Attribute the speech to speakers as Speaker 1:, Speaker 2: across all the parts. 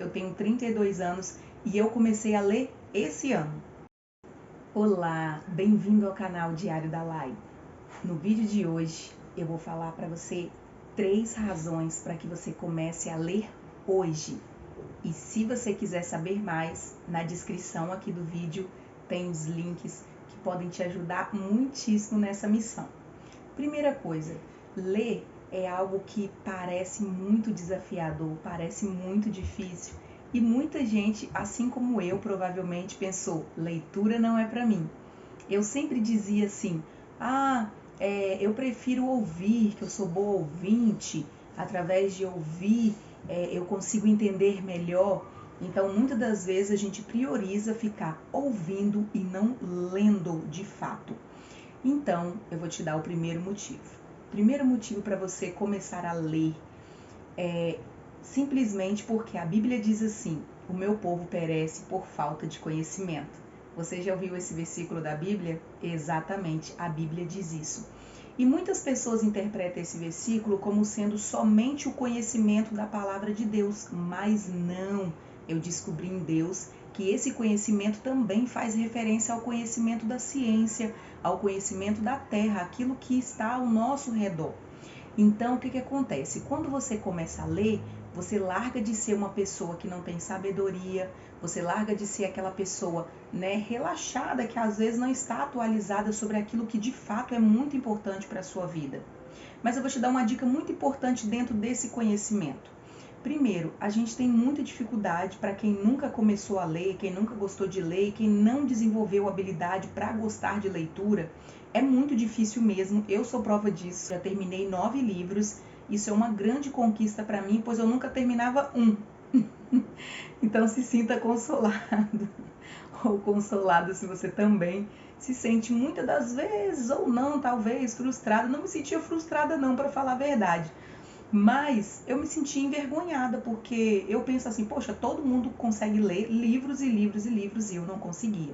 Speaker 1: eu tenho 32 anos e eu comecei a ler esse ano. Olá, bem-vindo ao canal Diário da Lai. No vídeo de hoje eu vou falar para você 3 razões para que você comece a ler hoje. E se você quiser saber mais, na descrição aqui do vídeo tem os links que podem te ajudar muitíssimo nessa missão. Primeira coisa, ler é algo que parece muito desafiador, parece muito difícil e muita gente, assim como eu, provavelmente pensou, leitura não é para mim. Eu sempre dizia assim, eu prefiro ouvir, que eu sou boa ouvinte, através de ouvir eu consigo entender melhor. Então, muitas das vezes a gente prioriza ficar ouvindo e não lendo de fato. Então, eu vou te dar o primeiro motivo. O primeiro motivo para você começar a ler é simplesmente porque a Bíblia diz assim, o meu povo perece por falta de conhecimento. Você já ouviu esse versículo da Bíblia? Exatamente, a Bíblia diz isso. E muitas pessoas interpretam esse versículo como sendo somente o conhecimento da palavra de Deus, mas não. Eu descobri em Deus que esse conhecimento também faz referência ao conhecimento da ciência, ao conhecimento da terra, aquilo que está ao nosso redor. Então, o que acontece? Quando você começa a ler, você larga de ser uma pessoa que não tem sabedoria, você larga de ser aquela pessoa, relaxada, que às vezes não está atualizada sobre aquilo que de fato é muito importante para a sua vida. Mas eu vou te dar uma dica muito importante dentro desse conhecimento. Primeiro, a gente tem muita dificuldade para quem nunca começou a ler, quem nunca gostou de ler, quem não desenvolveu habilidade para gostar de leitura. É muito difícil mesmo, eu sou prova disso. Já terminei 9 livros, isso é uma grande conquista para mim, pois eu nunca terminava um. Então se sinta consolado ou consolado se você também se sente muitas das vezes, ou não, talvez, frustrada. Não me sentia frustrada não, para falar a verdade. Mas eu me senti envergonhada, porque eu penso assim, poxa, todo mundo consegue ler livros e livros e livros e eu não conseguia.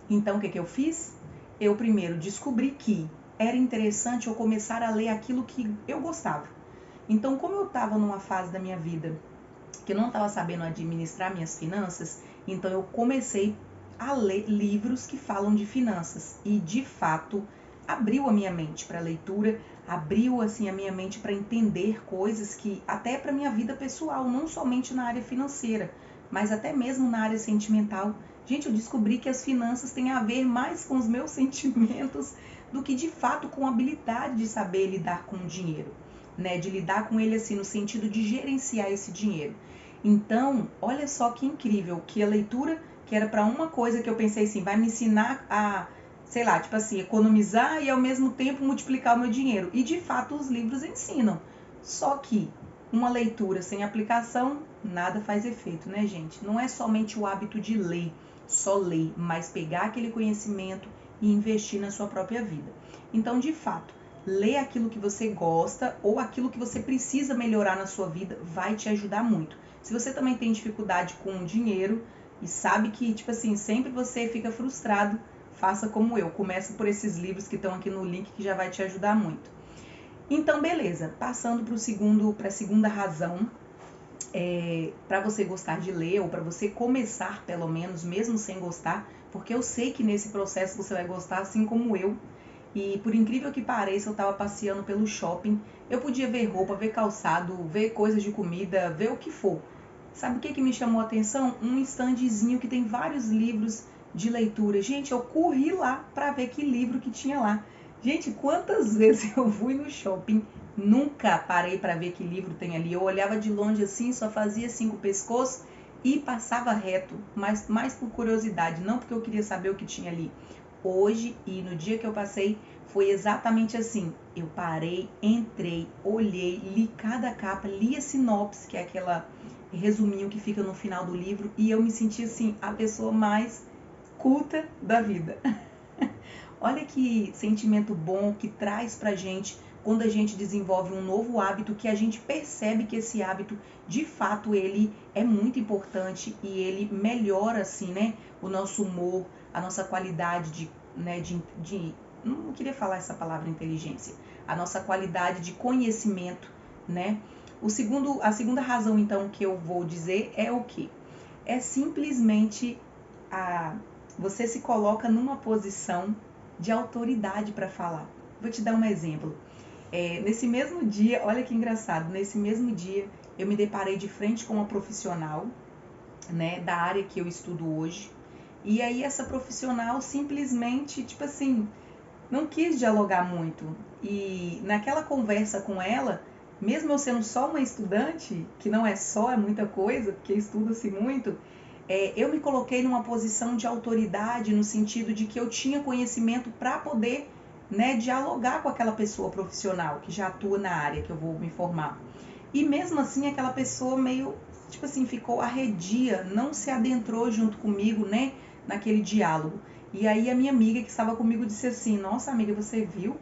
Speaker 1: Então o que eu fiz? Eu primeiro descobri que era interessante eu começar a ler aquilo que eu gostava. Então, como eu estava numa fase da minha vida que eu não estava sabendo administrar minhas finanças, então eu comecei a ler livros que falam de finanças e, de fato, abriu a minha mente para a leitura, abriu assim a minha mente para entender coisas que até para minha vida pessoal, não somente na área financeira, mas até mesmo na área sentimental. Gente, eu descobri que as finanças têm a ver mais com os meus sentimentos do que de fato com a habilidade de saber lidar com o dinheiro, de lidar com ele assim no sentido de gerenciar esse dinheiro. Então, olha só que incrível, que a leitura, que era para uma coisa que eu pensei assim, vai me ensinar a, sei lá, tipo assim, economizar e ao mesmo tempo multiplicar o meu dinheiro. E de fato os livros ensinam. Só que uma leitura sem aplicação, nada faz efeito, né, gente? Não é somente o hábito de ler, só ler, mas pegar aquele conhecimento e investir na sua própria vida. Então, de fato, ler aquilo que você gosta ou aquilo que você precisa melhorar na sua vida vai te ajudar muito. Se você também tem dificuldade com o dinheiro e sabe que, tipo assim, sempre você fica frustrado, faça como eu. Começa por esses livros que estão aqui no link que já vai te ajudar muito. Então, beleza. Passando para a segunda razão, para você gostar de ler ou para você começar, pelo menos, mesmo sem gostar, porque eu sei que nesse processo você vai gostar, assim como eu. E por incrível que pareça, eu estava passeando pelo shopping, eu podia ver roupa, ver calçado, ver coisas de comida, ver o que for. Sabe o que me chamou a atenção? Um standzinho que tem vários livros de leitura. Gente, eu corri lá para ver que livro que tinha lá. Gente, quantas vezes eu fui no shopping, nunca parei para ver que livro tem ali. Eu olhava de longe assim, só fazia assim com o pescoço e passava reto, mas mais por curiosidade, não porque eu queria saber o que tinha ali. Hoje e no dia que eu passei, foi exatamente assim. Eu parei, entrei, olhei, li cada capa, li a sinopse, que é aquela resuminho que fica no final do livro, e eu me senti assim, a pessoa mais culta da vida. Olha que sentimento bom que traz pra gente quando a gente desenvolve um novo hábito, que a gente percebe que esse hábito, de fato, ele é muito importante e ele melhora, assim, o nosso humor, a nossa qualidade não queria falar essa palavra inteligência, a nossa qualidade de conhecimento, A segunda razão, então, que eu vou dizer é o quê? É simplesmente você se coloca numa posição de autoridade para falar. Vou te dar um exemplo. Nesse mesmo dia, olha que engraçado, nesse mesmo dia eu me deparei de frente com uma profissional, né, da área que eu estudo hoje. E aí essa profissional simplesmente, tipo assim, não quis dialogar muito. E naquela conversa com ela, mesmo eu sendo só uma estudante, que não é só, é muita coisa, porque estuda-se muito, eu me coloquei numa posição de autoridade no sentido de que eu tinha conhecimento para poder, né, dialogar com aquela pessoa profissional que já atua na área que eu vou me formar. E mesmo assim, aquela pessoa meio, tipo assim, ficou arredia, não se adentrou junto comigo, né, naquele diálogo. E aí a minha amiga que estava comigo disse assim: nossa amiga, você viu?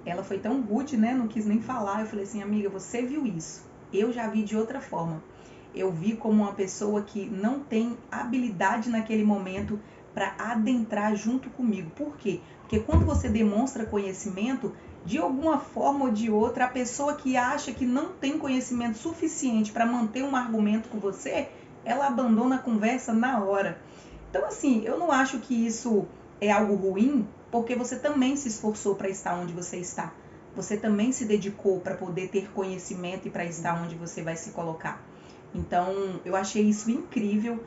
Speaker 1: Ela foi tão rude, né, não quis nem falar. Eu falei assim: amiga, você viu isso? Eu já vi de outra forma. Eu vi como uma pessoa que não tem habilidade naquele momento para adentrar junto comigo. Por quê? Porque quando você demonstra conhecimento, de alguma forma ou de outra, a pessoa que acha que não tem conhecimento suficiente para manter um argumento com você, ela abandona a conversa na hora. Então, assim, eu não acho que isso é algo ruim, porque você também se esforçou para estar onde você está. Você também se dedicou para poder ter conhecimento e para estar onde você vai se colocar. Então, eu achei isso incrível.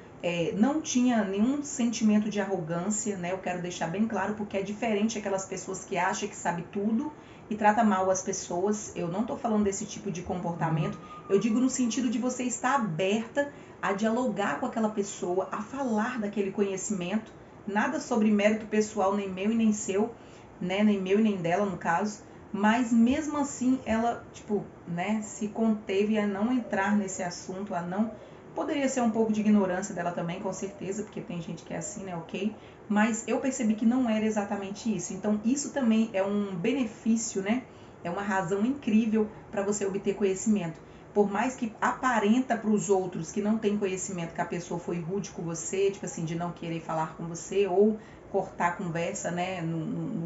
Speaker 1: Não tinha nenhum sentimento de arrogância, né? Eu quero deixar bem claro, porque é diferente aquelas pessoas que acham que sabe tudo e trata mal as pessoas. Eu não estou falando desse tipo de comportamento. Eu digo no sentido de você estar aberta a dialogar com aquela pessoa, a falar daquele conhecimento. Nada sobre mérito pessoal, nem meu e nem seu, né? Nem meu e nem dela, no caso. Mas mesmo assim, ela, tipo, né, se conteve a não entrar nesse assunto, a não... Poderia ser um pouco de ignorância dela também, com certeza, porque tem gente que é assim, né, ok? Mas eu percebi que não era exatamente isso. Então, isso também é um benefício, né? É uma razão incrível para você obter conhecimento. Por mais que aparenta para os outros que não tem conhecimento, que a pessoa foi rude com você, tipo assim, de não querer falar com você ou cortar a conversa, né, no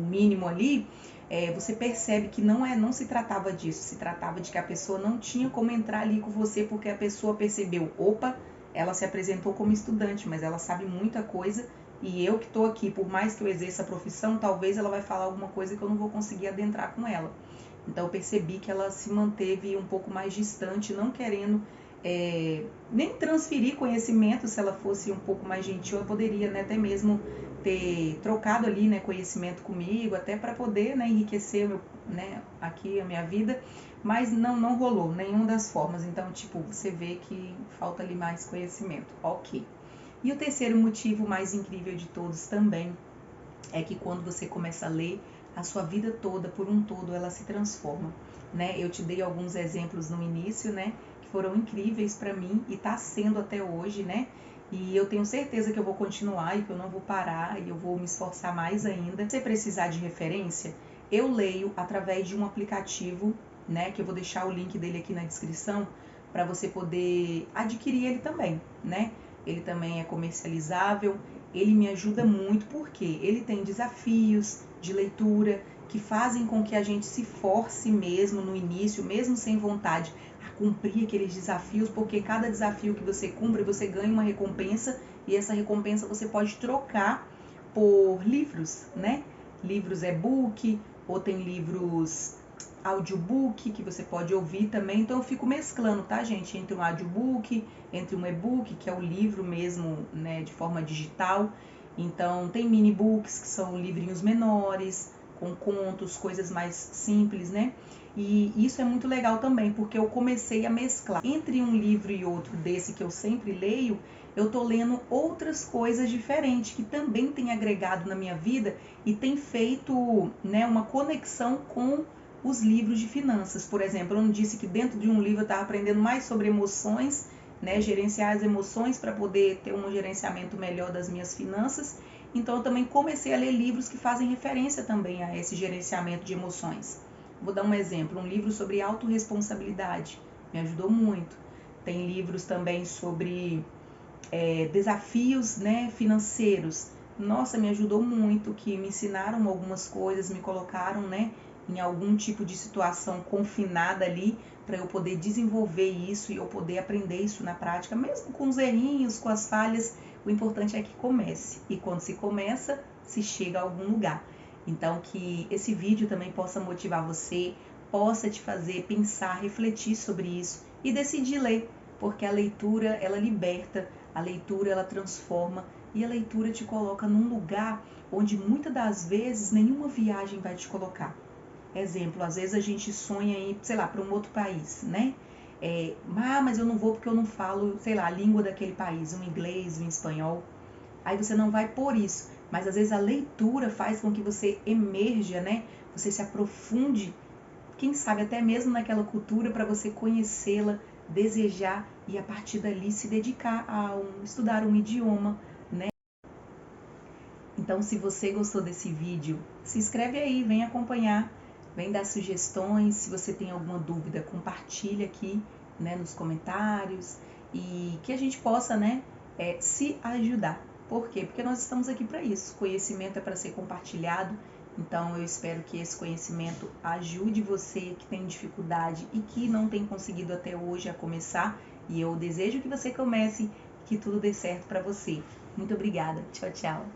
Speaker 1: mínimo ali, você percebe que não se tratava disso, se tratava de que a pessoa não tinha como entrar ali com você porque a pessoa percebeu, opa, ela se apresentou como estudante, mas ela sabe muita coisa e eu que estou aqui, por mais que eu exerça a profissão, talvez ela vai falar alguma coisa que eu não vou conseguir adentrar com ela. Então eu percebi que ela se manteve um pouco mais distante, não querendo nem transferir conhecimento. Se ela fosse um pouco mais gentil, ela poderia, né, até mesmo ter trocado ali, né, conhecimento comigo, até para poder, né, enriquecer aqui a minha vida, mas não rolou nenhuma das formas. Então, tipo, você vê que falta ali mais conhecimento, ok. E o terceiro motivo mais incrível de todos também é que quando você começa a ler, a sua vida toda, por um todo, ela se transforma, né? Eu te dei alguns exemplos no início, né, que foram incríveis para mim e tá sendo até hoje, né? E eu tenho certeza que eu vou continuar e que eu não vou parar e eu vou me esforçar mais ainda. Se você precisar de referência, eu leio através de um aplicativo, né, que eu vou deixar o link dele aqui na descrição para você poder adquirir ele também, né? Ele também é comercializável. Ele me ajuda muito porque ele tem desafios de leitura que fazem com que a gente se force mesmo no início, mesmo sem vontade, a cumprir aqueles desafios, porque cada desafio que você cumpre, você ganha uma recompensa e essa recompensa você pode trocar por livros, né? Livros e-book, ou tem livros audiobook que você pode ouvir também. Então eu fico mesclando, tá, gente? Entre um audiobook, entre um e-book, que é o livro mesmo, né, de forma digital. Então tem mini books, que são livrinhos menores, com contos, coisas mais simples, né? E isso é muito legal também, porque eu comecei a mesclar. Entre um livro e outro desse que eu sempre leio, eu tô lendo outras coisas diferentes, que também tem agregado na minha vida e tem feito, né, uma conexão com os livros de finanças. Por exemplo, eu não disse que dentro de um livro eu estava aprendendo mais sobre emoções, né, gerenciar as emoções para poder ter um gerenciamento melhor das minhas finanças. Então eu também comecei a ler livros que fazem referência também a esse gerenciamento de emoções. Vou dar um exemplo, um livro sobre autorresponsabilidade, me ajudou muito. Tem livros também sobre desafios, né, financeiros. Nossa, me ajudou muito, que me ensinaram algumas coisas, me colocaram, né, em algum tipo de situação confinada ali, para eu poder desenvolver isso e eu poder aprender isso na prática, mesmo com os errinhos, com as falhas. O importante é que comece, e quando se começa, se chega a algum lugar. Então, que esse vídeo também possa motivar você, possa te fazer pensar, refletir sobre isso e decidir ler, porque a leitura, ela liberta, a leitura, ela transforma, e a leitura te coloca num lugar onde muitas das vezes nenhuma viagem vai te colocar. Exemplo, às vezes a gente sonha em ir, sei lá, para um outro país, né? Mas eu não vou porque eu não falo, sei lá, a língua daquele país, um inglês, um espanhol. Aí você não vai por isso, mas às vezes a leitura faz com que você emerja, né? Você se aprofunde, quem sabe até mesmo naquela cultura, para você conhecê-la, desejar e a partir dali se dedicar a estudar um idioma, né? Então, se você gostou desse vídeo, se inscreve aí, vem acompanhar, vem dar sugestões. Se você tem alguma dúvida, compartilha aqui, né, nos comentários, e que a gente possa, né, se ajudar. Por quê? Porque nós estamos aqui para isso. Conhecimento é para ser compartilhado. Então, eu espero que esse conhecimento ajude você que tem dificuldade e que não tem conseguido até hoje a começar. E eu desejo que você comece, que tudo dê certo para você. Muito obrigada. Tchau, tchau.